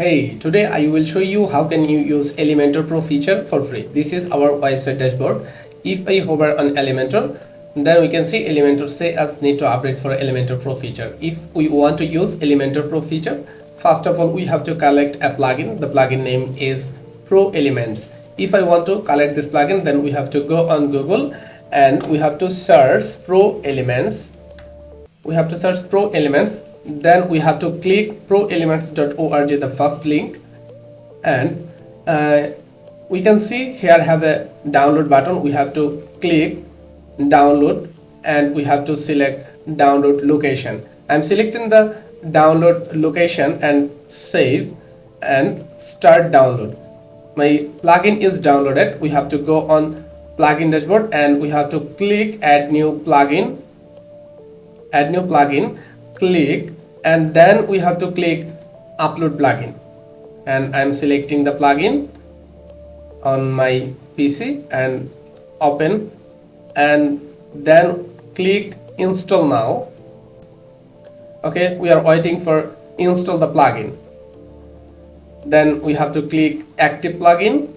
Hey, today I will show you how can you use Elementor Pro feature for free. This is our website dashboard. If I hover on Elementor, then we can see Elementor say us need to update for Elementor Pro feature. If we want to use Elementor Pro feature, first of all we have to collect a plugin. The plugin name is Pro Elements. If I want to collect this plugin, then we have to go on Google and we have to search Pro Elements. We have to search Pro Elements. Then we have to click proelements.org, the first link, and we can see here have a download button. We have to click download and we have to select download location. I'm selecting the download location and save and start download. My plugin is downloaded. We have to go on plugin dashboard and we have to click add new plugin, click, and then we have to click upload plugin, and I'm selecting the plugin on my PC and open, and then click install now. Okay, we are waiting for install the plugin. Then we have to click active plugin.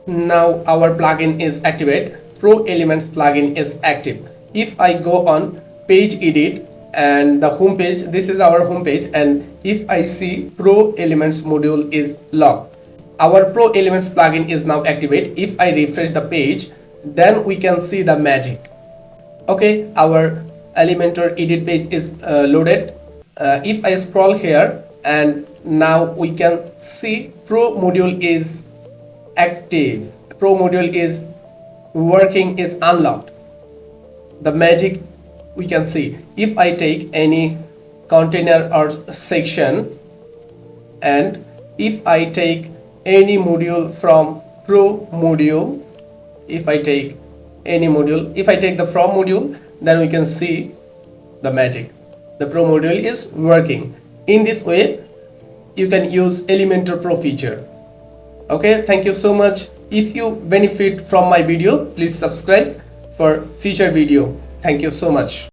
Now our plugin is activated. Pro Elements plugin is active. If I go on page edit and the home page, this is our home page, and if I see Pro Elements module is locked, our Pro Elements plugin is now activated. If I refresh the page, then we can see the magic. Okay, our Elementor edit page is loaded. If I scroll here, and now we can see Pro module is active, Pro module is working, is unlocked. The magic we can see. If I take any container or section, and if I take any module from Pro module, if I take any module, if I take the from module, then we can see the magic. The Pro module is working. In this way you can use Elementor Pro feature. Okay, thank you so much. If you benefit from my video, please subscribe for future video. Thank you so much.